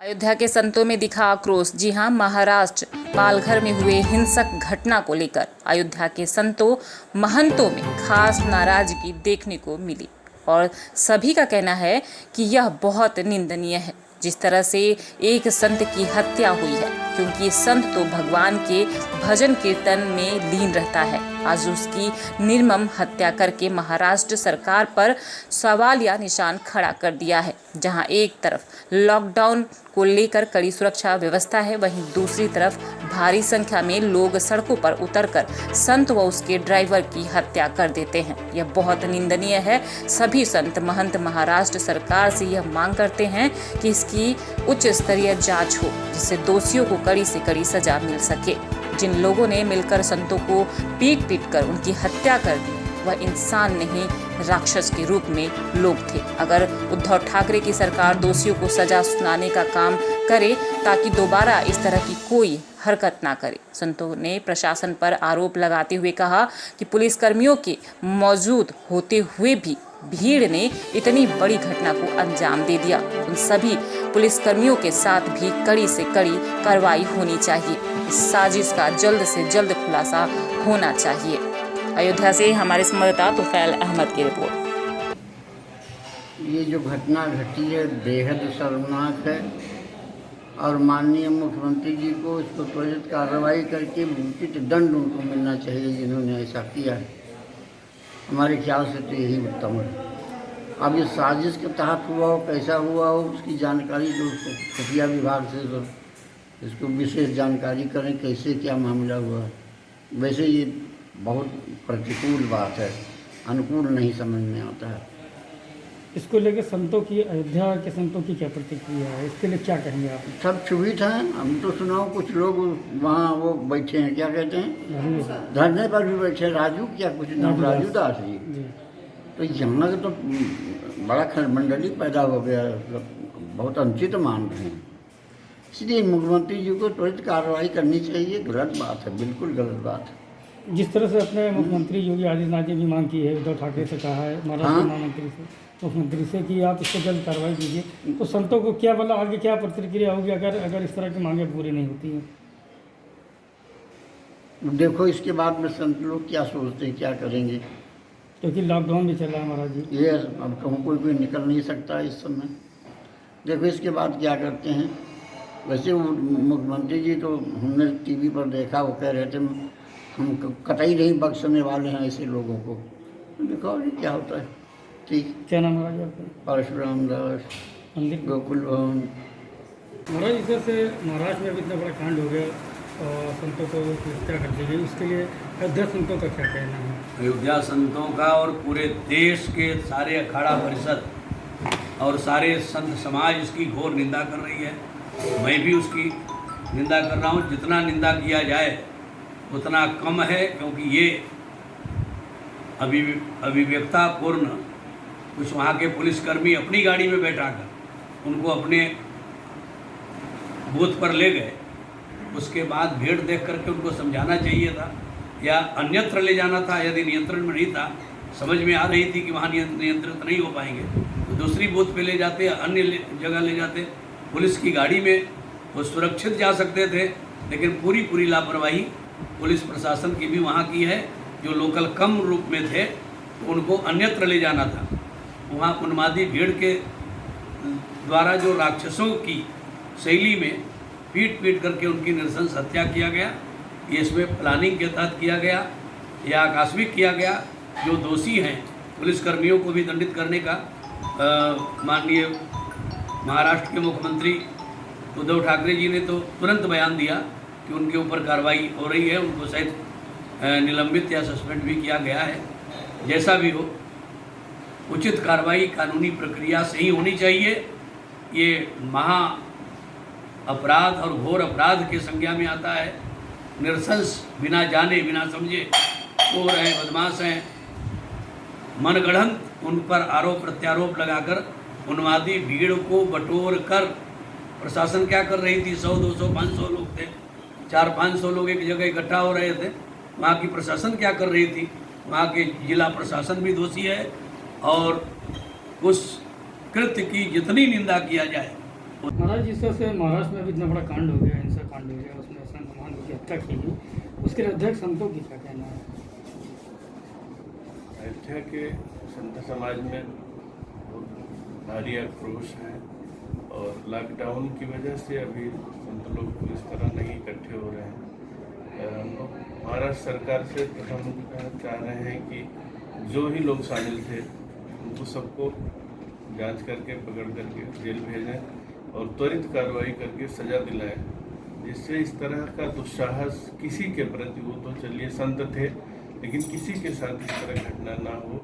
अयोध्या के संतों में दिखा आक्रोश। जी हां, महाराष्ट्र पालघर में हुए हिंसक घटना को लेकर अयोध्या के संतों महंतों में खास नाराजगी देखने को मिली और सभी का कहना है कि यह बहुत निंदनीय है जिस तरह से एक संत की हत्या हुई है, क्योंकि संत तो भगवान के भजन कीर्तन में लीन रहता है। आज उसकी निर्मम हत्या करके महाराष्ट्र सरकार पर सवालिया निशान खड़ा कर दिया है। जहां एक तरफ लॉकडाउन को लेकर कड़ी सुरक्षा व्यवस्था है, वहीं दूसरी तरफ भारी संख्या में लोग सड़कों पर उतरकर संत व उसके ड्राइवर की हत्या कर देते हैं। यह बहुत निंदनीय है। सभी संत महंत महाराष्ट्र सरकार से यह मांग करते हैं कि इसकी उच्च स्तरीय जांच हो, जिससे दोषियों को कड़ी से कड़ी सजा मिल सके। जिन लोगों ने मिलकर संतों को पीट कर उनकी हत्या कर दी, वह इंसान नहीं राक्षस के रूप में लोग थे। अगर उद्धव ठाकरे की सरकार दोषियों को सजा सुनाने का काम करे ताकि दोबारा इस तरह की कोई हरकत ना करे। संतों ने प्रशासन पर आरोप लगाते हुए कहा कि पुलिसकर्मियों के मौजूद होते हुए भी भीड़ ने इतनी बड़ी घटना को अंजाम दे दिया। उन सभी पुलिसकर्मियों के साथ भी कड़ी से कड़ी कार्रवाई होनी चाहिए। इस साजिश का जल्द से जल्द खुलासा होना चाहिए। अयोध्या से हमारे संवाददाता तुफैल अहमद की रिपोर्ट। ये जो घटना घटी है बेहद शर्मनाक है और माननीय मुख्यमंत्री जी को इस पर त्वरित कार्रवाई करके उचित दंड उनको मिलना चाहिए जिन्होंने ऐसा किया है। हमारे ख्याल से तो यही उत्तम है। अब इस साजिश के तहत हुआ हो, कैसा हुआ हो, उसकी जानकारी जो खुफिया विभाग से तो इसको विशेष जानकारी करें, कैसे क्या मामला हुआ है। वैसे ये बहुत प्रतिकूल बात है, अनुकूल नहीं समझ में आता है। इसको लेकर संतों की, अयोध्या के संतों की क्या प्रतिक्रिया है, इसके लिए क्या कहेंगे आप? सब क्षुभित हैं। हम तो सुनाओ, कुछ लोग वहाँ वो बैठे हैं, क्या कहते हैं, धरने पर भी बैठे हैं। राजू क्या कुछ नाम, राजू दास जी। तो यहाँ तो बड़ा खलबंडली पैदा हो गया, बहुत अनुचित मान रहे हैं। इसलिए मुख्यमंत्री जी को त्वरित कार्रवाई करनी चाहिए। गलत बात है, बिल्कुल गलत बात है। जिस तरह से अपने मुख्यमंत्री योगी आदित्यनाथ ने भी मांग की है, उद्धव ठाकरे से कहा है, महाराष्ट्र मुख्यमंत्री से, मुख्यमंत्री से कि आप इसको जल्द कार्रवाई कीजिए, तो संतों को क्या बोला, आगे क्या प्रतिक्रिया होगी अगर इस तरह की मांगें पूरी नहीं होती हैं? देखो, इसके बाद में संत लोग क्या सोचते हैं, क्या करेंगे, क्योंकि लॉकडाउन भी चल रहा है महाराज जी। ये अब कहूँ कोई निकल नहीं सकता इस समय। देखो इसके बाद क्या करते हैं। वैसे वो मुख्यमंत्री जी तो हमने टीवी पर देखा, वो कह रहे थे हम कतई नहीं बख्शने वाले हैं ऐसे लोगों को। देखो अभी क्या होता है। ठीक, क्या नाम महाराज आपका? परशुराम दास, मंदिर गोकुल भवन। महाराज, इस तरह से महाराष्ट्र में भी इतना बड़ा कांड हो गया और संतों को हत्या कर दी गई, इसके लिए अयोध्या संतों का क्या कहना है? अयोध्या संतों का और पूरे देश के सारे अखाड़ा परिषद और सारे संत समाज इसकी घोर निंदा कर रही है। मैं भी उसकी निंदा कर रहा हूँ। जितना निंदा किया जाए उतना कम है, क्योंकि ये अभिव्यक्तापूर्ण कुछ वहाँ के पुलिसकर्मी अपनी गाड़ी में बैठाकर उनको अपने बूथ पर ले गए। उसके बाद भीड़ देख करके उनको समझाना चाहिए था या अन्यत्र ले जाना था। यदि नियंत्रण में नहीं था, समझ में आ रही थी कि वहाँ नियंत्रित नहीं हो पाएंगे, तो दूसरी बूथ पे ले जाते, अन्य जगह ले जाते। पुलिस की गाड़ी में वो सुरक्षित जा सकते थे, लेकिन पूरी लापरवाही पुलिस प्रशासन की भी वहाँ की है। जो लोकल कम रूप में थे तो उनको अन्यत्र ले जाना था। वहाँ उन्मादी भीड़ के द्वारा जो राक्षसों की शैली में पीट करके उनकी नृशंस हत्या किया गया, ये इसमें प्लानिंग के तहत किया गया या आकस्मिक किया गया। जो दोषी हैं पुलिसकर्मियों को भी दंडित करने का माननीय महाराष्ट्र के मुख्यमंत्री उद्धव ठाकरे जी ने तो तुरंत बयान दिया कि उनके ऊपर कार्रवाई हो रही है। उनको शायद निलंबित या सस्पेंड भी किया गया है। जैसा भी हो, उचित कार्रवाई कानूनी प्रक्रिया से ही होनी चाहिए। ये महा अपराध और घोर अपराध के संज्ञा में आता है। निरसंस, बिना जाने बिना समझे चोर हैं, बदमाश हैं, मनगढ़ंत उन पर आरोप प्रत्यारोप लगाकर उन्मादी भीड़ को बटोर कर प्रशासन क्या कर रही थी? 100, 200, 500 लोग थे, 400-500 लोग एक जगह इकट्ठा हो रहे थे। वहाँ की प्रशासन क्या कर रही थी? वहाँ के जिला प्रशासन भी दोषी है और उस कृत्य की जितनी निंदा किया जाए महाराज जिस तरह से महाराष्ट्र में भी इतना बड़ा कांड हो गया, हिंसा कांड हो गया, उसमें संत महंत की हत्या की गई, उसके अध्यक्ष संतों की क्या कहना है? अयोध्या के संत समाज में बहुत भारी आक्रोश है और लॉकडाउन की वजह से अभी संत लोग इस तरह नहीं इकट्ठे हो रहे हैं। हम लोग महाराष्ट्र सरकार से हम चाह रहे हैं कि जो ही लोग शामिल थे उनको सबको जांच करके पकड़ करके जेल भेजें और त्वरित कार्रवाई करके सज़ा दिलाएं, जिससे इस तरह का दुस्साहस किसी के प्रति, वो तो चलिए संत थे लेकिन किसी के साथ इस तरह घटना ना हो,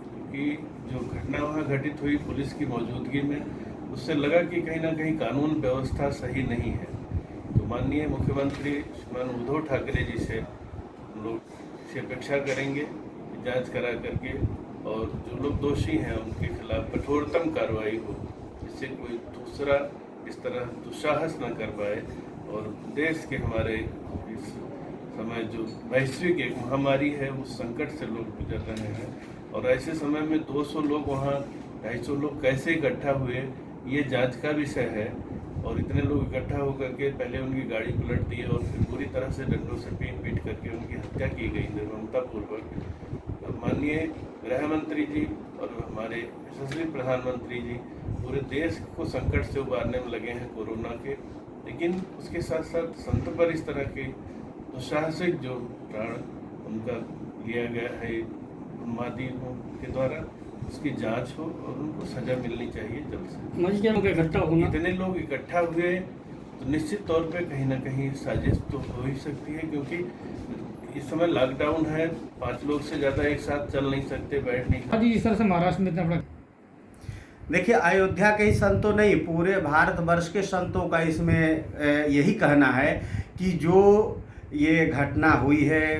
क्योंकि जो घटना वहाँ घटित हुई पुलिस की मौजूदगी में, उससे लगा कि कहीं ना कहीं कानून व्यवस्था सही नहीं है। तो माननीय मुख्यमंत्री श्रीमान उद्धव ठाकरे जी से हम लोग से अपेक्षा करेंगे कि जांच करा करके और जो लोग दोषी हैं उनके खिलाफ कठोरतम कार्रवाई हो, जिससे कोई दूसरा इस तरह दुस्साहस न कर पाए। और देश के हमारे इस समय जो वैश्विक एक महामारी है उस संकट से लोग गुजर रहे हैं, और ऐसे समय में 200 लोग वहाँ 250 लोग कैसे इकट्ठा हुए ये जांच का विषय है। और इतने लोग इकट्ठा होकर के पहले उनकी गाड़ी पलट दी और फिर पूरी तरह से डंडों से पीट करके उनकी हत्या की गई निर्ममतापूर्वक। माननीय गृह मंत्री जी और हमारे यशस्वी प्रधानमंत्री जी पूरे देश को संकट से उबारने में लगे हैं कोरोना के, लेकिन उसके साथ साथ संत पर इस तरह के दुस्साहसिक जो प्राण उनका लिया गया है उन्मादियों के द्वारा, उसकी जांच हो और उनको सजा मिलनी चाहिए जल्द से। मजदूरों का इकट्ठा होना, इतने लोग इकट्ठा हुए तो निश्चित तौर पे कहीं ना कहीं साजिश तो हो ही सकती है, क्योंकि इस समय लॉकडाउन है, 5 लोग से ज़्यादा एक साथ चल नहीं सकते, बैठ नहीं सकते। आज जिस तरह से महाराष्ट्र में इतना बड़ा, देखिए अयोध्या के ही संतों नहीं, पूरे भारतवर्ष के संतों का इसमें यही कहना है कि जो ये घटना हुई है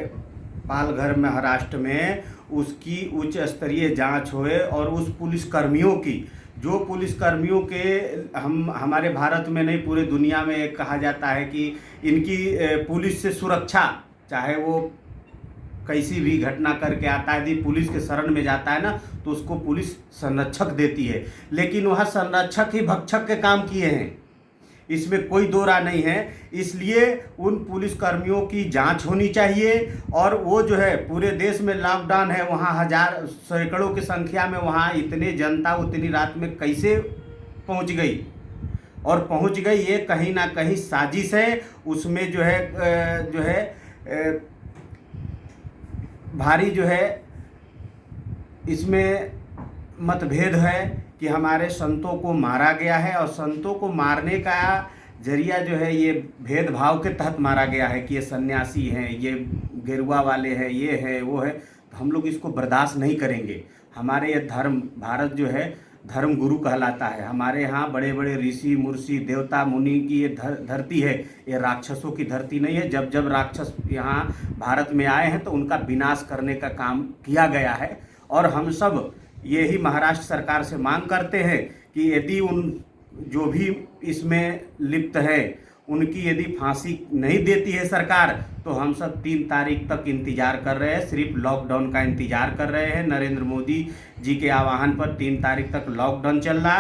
पालघर महाराष्ट्र में, उसकी उच्च स्तरीय जांच होए और उस पुलिसकर्मियों की, जो पुलिसकर्मियों के हमारे भारत में नहीं पूरे दुनिया में कहा जाता है कि इनकी पुलिस से सुरक्षा, चाहे वो कैसी भी घटना करके आता है, यदि पुलिस के शरण में जाता है ना तो उसको पुलिस संरक्षक देती है, लेकिन वह संरक्षक ही भक्षक के काम किए हैं, इसमें कोई दो राय नहीं है। इसलिए उन पुलिसकर्मियों की जांच होनी चाहिए। और वो जो है पूरे देश में लॉकडाउन है, वहाँ सैकड़ों की संख्या में वहाँ इतने जनता उतनी रात में कैसे पहुँच गई, और पहुँच गई ये कहीं ना कहीं साजिश है। उसमें जो है भारी जो है इसमें मतभेद है कि हमारे संतों को मारा गया है, और संतों को मारने का जरिया जो है ये भेदभाव के तहत मारा गया है कि ये सन्यासी हैं, ये गेरुआ वाले हैं, ये है वो है, तो हम लोग इसको बर्दाश्त नहीं करेंगे। हमारे ये धर्म, भारत जो है धर्म गुरु कहलाता है, हमारे यहाँ बड़े बड़े ऋषि मुर्षि देवता मुनि की ये धरती है, ये राक्षसों की धरती नहीं है। जब जब राक्षस यहाँ भारत में आए हैं तो उनका विनाश करने का काम किया गया है, और हम सब यही महाराष्ट्र सरकार से मांग करते हैं कि यदि उन जो भी इसमें लिप्त है उनकी यदि फांसी नहीं देती है सरकार, तो हम सब 3 तारीख तक इंतज़ार कर रहे हैं, सिर्फ लॉकडाउन का इंतज़ार कर रहे हैं। नरेंद्र मोदी जी के आह्वान पर 3 तारीख तक लॉकडाउन चल रहा है।